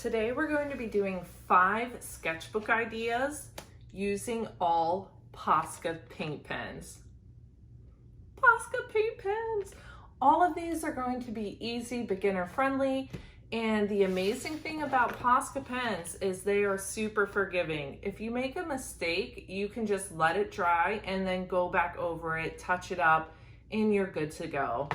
Today we're going to be doing 5 sketchbook ideas using all Posca paint pens. Posca paint pens! All of these are going to be easy, beginner friendly, and the amazing thing about Posca pens is they are super forgiving. If you make a mistake, you can just let it dry and then go back over it, touch it up, and you're good to go.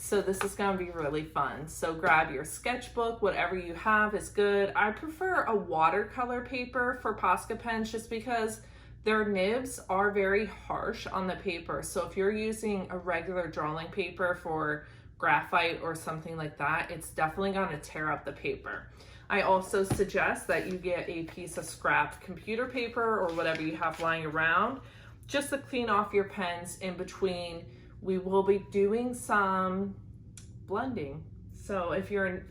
So this is going to be really fun. So grab your sketchbook, whatever you have is good. I prefer a watercolor paper for Posca pens just because their nibs are very harsh on the paper. So if you're using a regular drawing paper for graphite or something like that, it's definitely going to tear up the paper. I also suggest that you get a piece of scrapped computer paper or whatever you have lying around just to clean off your pens in between. We will be doing some blending. So if you're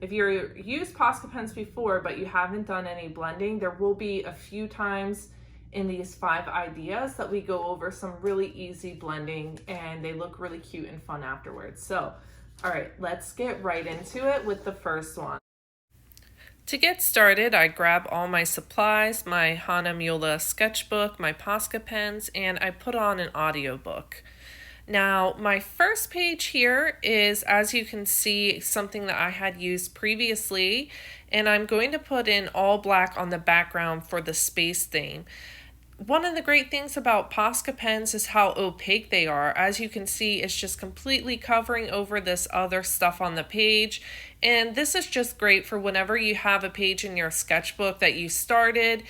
used Posca pens before but you haven't done any blending, there will be a few times in these 5 ideas that we go over some really easy blending and they look really cute and fun afterwards. So, all right, let's get right into it with the first one. To get started, I grab all my supplies, my Hana sketchbook, my Posca pens, and I put on an audiobook. Now, my first page here is, as you can see, something that I had used previously, and I'm going to put in all black on the background for the space theme. One of the great things about Posca pens is how opaque they are. As you can see, it's just completely covering over this other stuff on the page, and this is just great for whenever you have a page in your sketchbook that you started.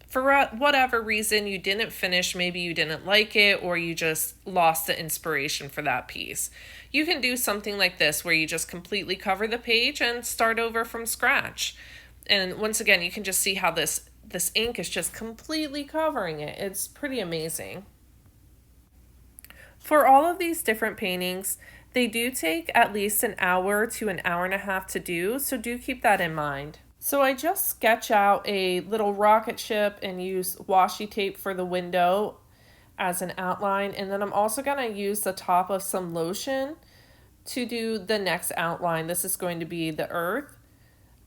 For whatever reason you didn't finish, maybe you didn't like it or you just lost the inspiration for that piece. You can do something like this where you just completely cover the page and start over from scratch. And once again, you can just see how this ink is just completely covering it. It's pretty amazing. For all of these different paintings, they do take at least an hour to an hour and a half to do, so do keep that in mind. So I just sketch out a little rocket ship and use washi tape for the window as an outline. And then I'm also going to use the top of some lotion to do the next outline. This is going to be the earth.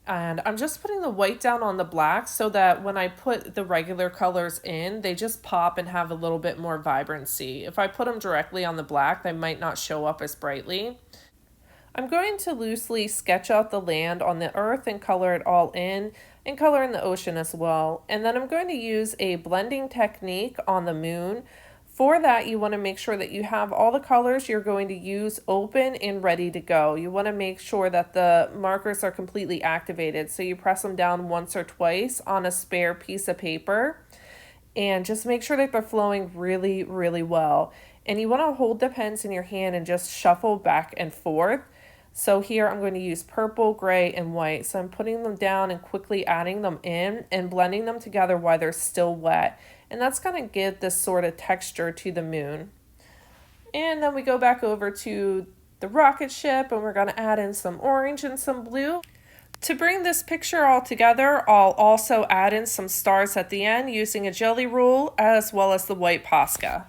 And I'm just putting the white down on the black so that when I put the regular colors in, they just pop and have a little bit more vibrancy. If I put them directly on the black, they might not show up as brightly. I'm going to loosely sketch out the land on the earth and color it all in and color in the ocean as well. And then I'm going to use a blending technique on the moon. For that, you want to make sure that you have all the colors you're going to use open and ready to go. You want to make sure that the markers are completely activated. So you press them down once or twice on a spare piece of paper and just make sure that they're flowing really, really well. And you want to hold the pens in your hand and just shuffle back and forth. So here I'm going to use purple, gray, and white. So I'm putting them down and quickly adding them in and blending them together while they're still wet. And that's going to give this sort of texture to the moon. And then we go back over to the rocket ship and we're going to add in some orange and some blue. To bring this picture all together, I'll also add in some stars at the end using a jelly roll as well as the white Posca.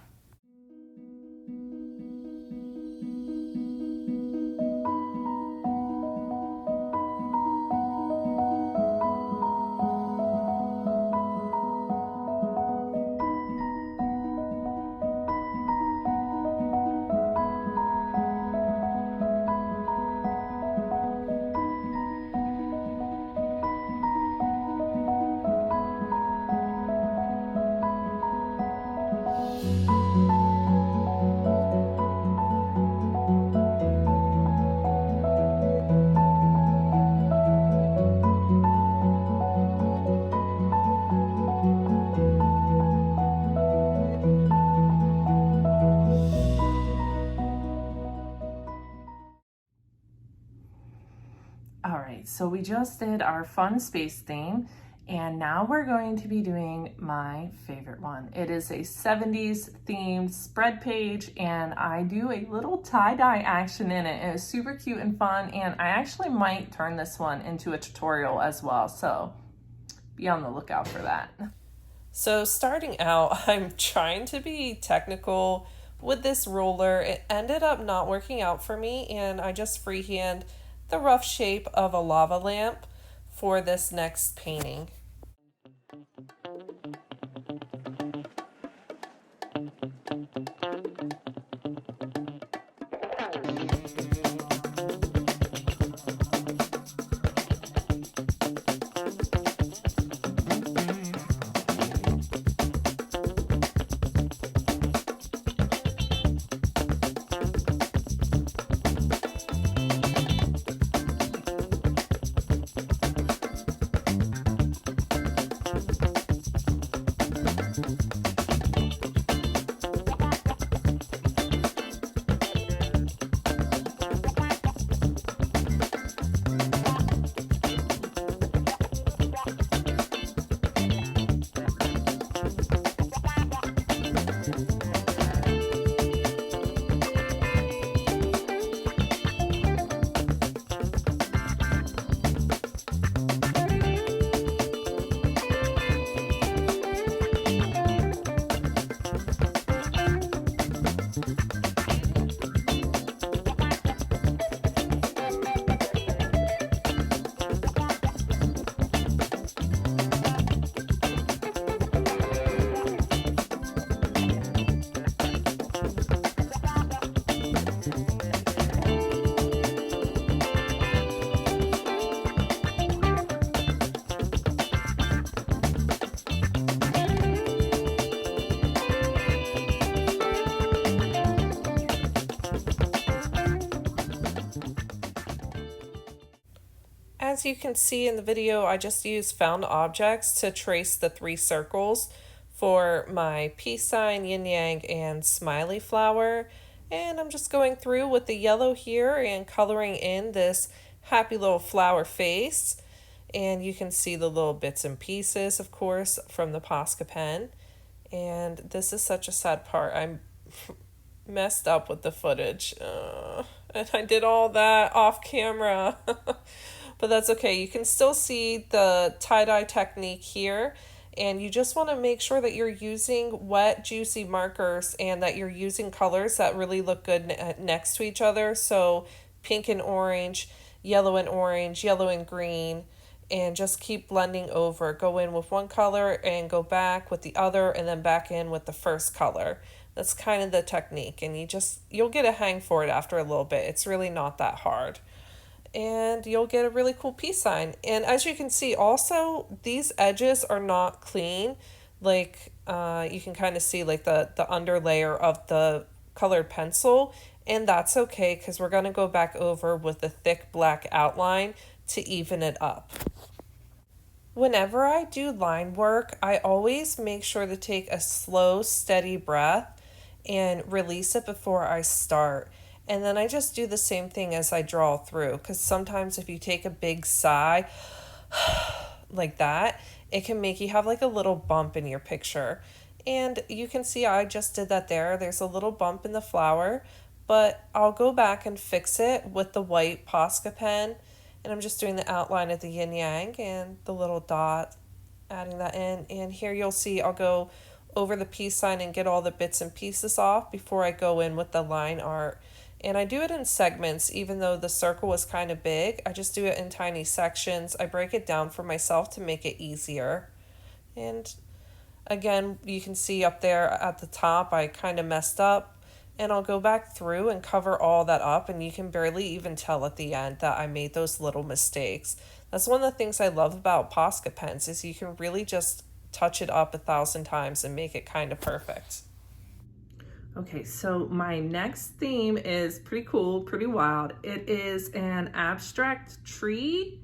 All right, so we just did our fun space theme, and now we're going to be doing my favorite one. It is a 70s themed spread page, and I do a little tie-dye action in it, and it's super cute and fun, and I actually might turn this one into a tutorial as well, so be on the lookout for that. So starting out, I'm trying to be technical with this roller. It ended up not working out for me, and I just freehand the rough shape of a lava lamp for this next painting. As you can see in the video, I just used found objects to trace the 3 circles for my peace sign, yin yang, and smiley flower. And I'm just going through with the yellow here and coloring in this happy little flower face. And you can see the little bits and pieces, of course, from the Posca pen. And this is such a sad part. I'm messed up with the footage. And I did all that off camera. But that's okay. You can still see the tie-dye technique here. And you just want to make sure that you're using wet, juicy markers and that you're using colors that really look good next to each other. So pink and orange, yellow and orange, yellow and green, and just keep blending over. Go in with one color and go back with the other and then back in with the first color. That's kind of the technique, and you'll get a hang for it after a little bit. It's really not that hard. And you'll get a really cool peace sign. And as you can see also, these edges are not clean. Like you can kind of see like the under layer of the colored pencil, and that's okay because we're going to go back over with a thick black outline to even it up. Whenever I do line work, I always make sure to take a slow, steady breath and release it before I start. And then I just do the same thing as I draw through, because sometimes if you take a big sigh like that, it can make you have like a little bump in your picture. And you can see I just did that there. There's a little bump in the flower, but I'll go back and fix it with the white Posca pen. And I'm just doing the outline of the yin yang and the little dot, adding that in. And here you'll see I'll go over the peace sign and get all the bits and pieces off before I go in with the line art. And I do it in segments, even though the circle was kind of big. I just do it in tiny sections. I break it down for myself to make it easier. And again, you can see up there at the top, I kind of messed up. And I'll go back through and cover all that up, and you can barely even tell at the end that I made those little mistakes. That's one of the things I love about Posca pens, is you can really just touch it up 1,000 times and make it kind of perfect. Okay, so my next theme is pretty cool, pretty wild. It is an abstract tree.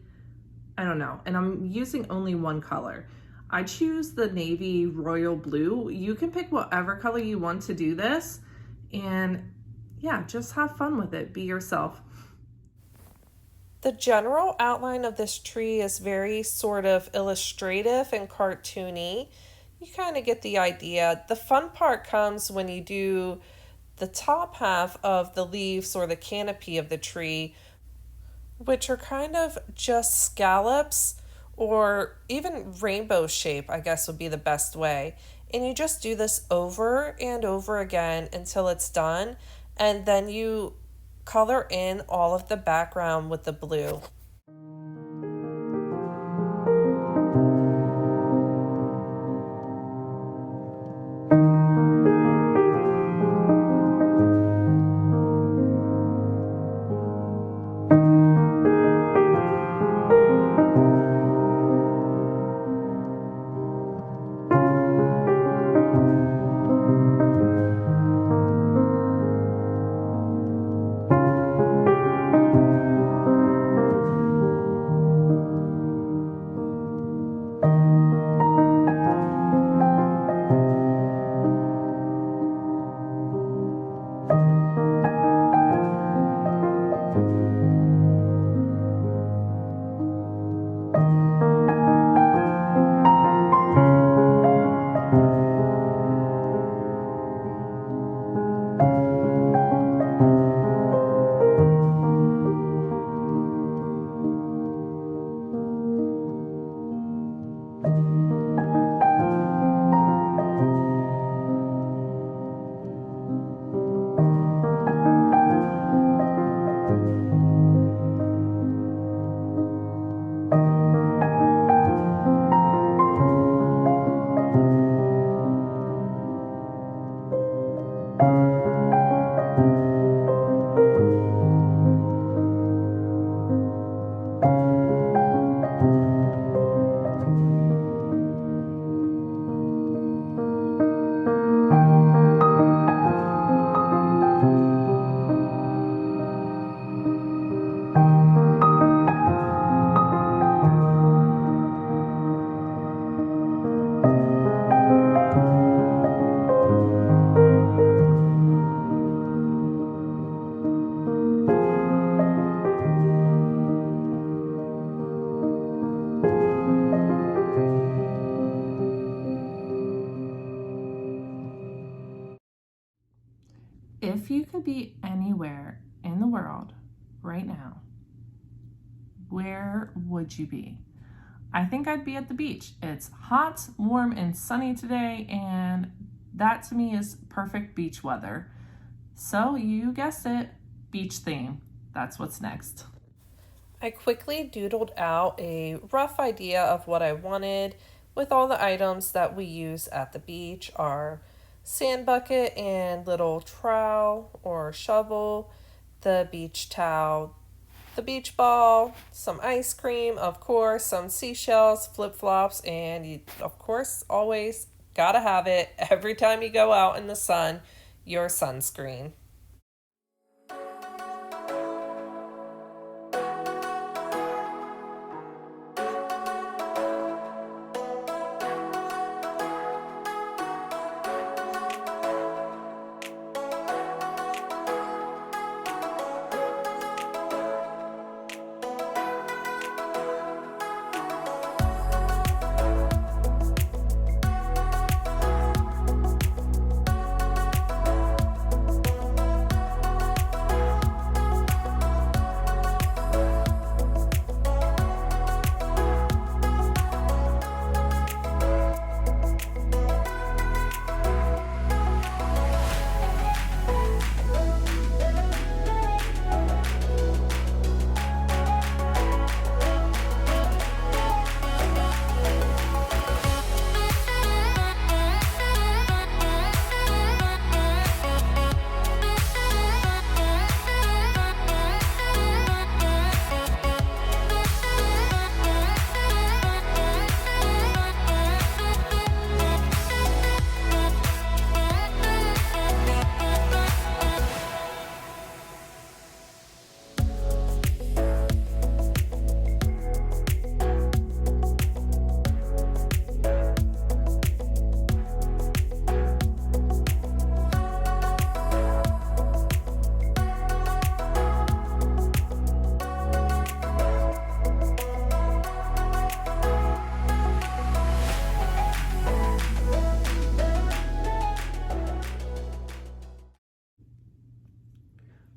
I don't know, and I'm using only one color. I choose the navy royal blue. You can pick whatever color you want to do this, and yeah, just have fun with it. Be yourself. The general outline of this tree is very sort of illustrative and cartoony. You kind of get the idea. The fun part comes when you do the top half of the leaves or the canopy of the tree, which are kind of just scallops or even rainbow shape, I guess would be the best way. And you just do this over and over again until it's done, and then you color in all of the background with the blue. could be anywhere in the world right now, where would you be? I think I'd be at the beach. It's hot, warm, and sunny today, and that to me is perfect beach weather. So you guessed it, beach theme. That's what's next. I quickly doodled out a rough idea of what I wanted with all the items that we use at the beach: our sand bucket and little trowel or shovel, the beach towel, the beach ball, some ice cream, of course, some seashells, flip-flops, and you, of course, always gotta have it every time you go out in the sun, your sunscreen.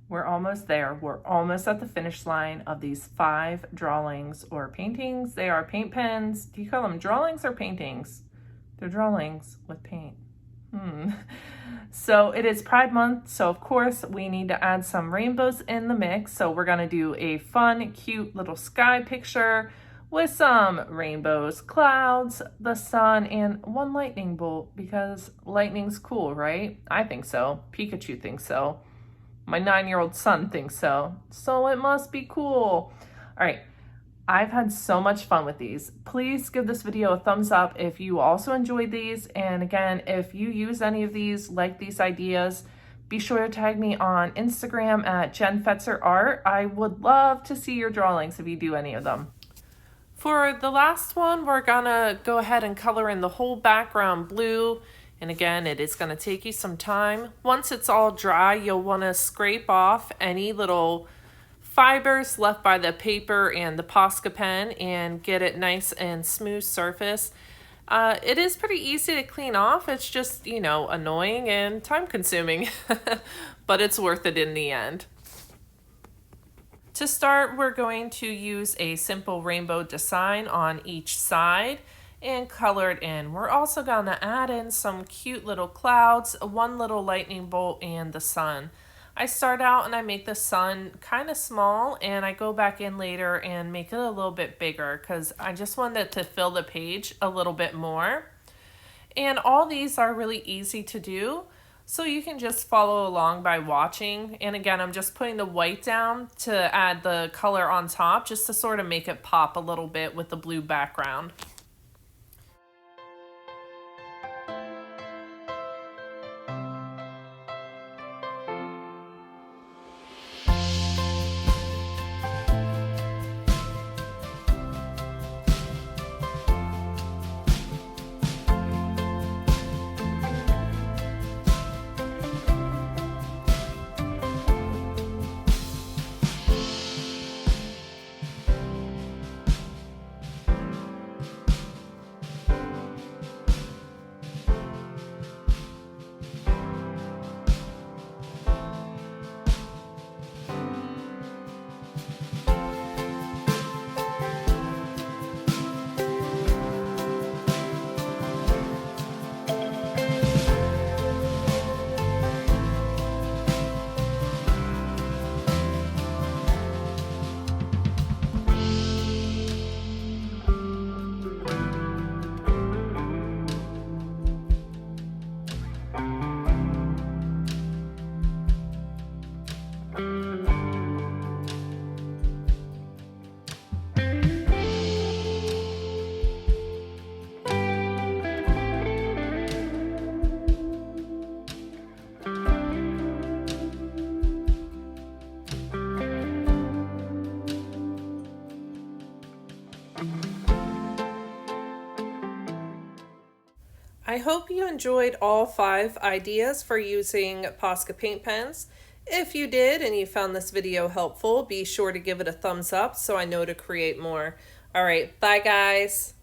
We're almost there. We're almost at the finish line of these 5 drawings or paintings. They are paint pens. Do you call them drawings or paintings? They're drawings with paint. So it is Pride Month, so of course we need to add some rainbows in the mix. So we're gonna do a fun, cute little sky picture with some rainbows, clouds, the sun, and one lightning bolt, because lightning's cool, right? I think so. Pikachu thinks so. My 9-year-old son thinks so. So it must be cool. All right. I've had so much fun with these. Please give this video a thumbs up if you also enjoyed these. And again, if you use any of these, like these ideas, be sure to tag me on Instagram at JenFetzerArt. I would love to see your drawings if you do any of them. For the last one, we're gonna go ahead and color in the whole background blue. And again, it is gonna take you some time. Once it's all dry, you'll wanna scrape off any little fibers left by the paper and the Posca pen and get it nice and smooth surface. It is pretty easy to clean off. It's just, you know, annoying and time consuming, but it's worth it in the end. To start, we're going to use a simple rainbow design on each side and color it in. We're also gonna add in some cute little clouds, one little lightning bolt, and the sun. I start out and I make the sun kind of small, and I go back in later and make it a little bit bigger because I just wanted it to fill the page a little bit more. And all these are really easy to do, so you can just follow along by watching. And again, I'm just putting the white down to add the color on top just to sort of make it pop a little bit with the blue background. I hope you enjoyed all 5 ideas for using Posca paint pens. If you did and you found this video helpful, be sure to give it a thumbs up so I know to create more. All right, bye guys.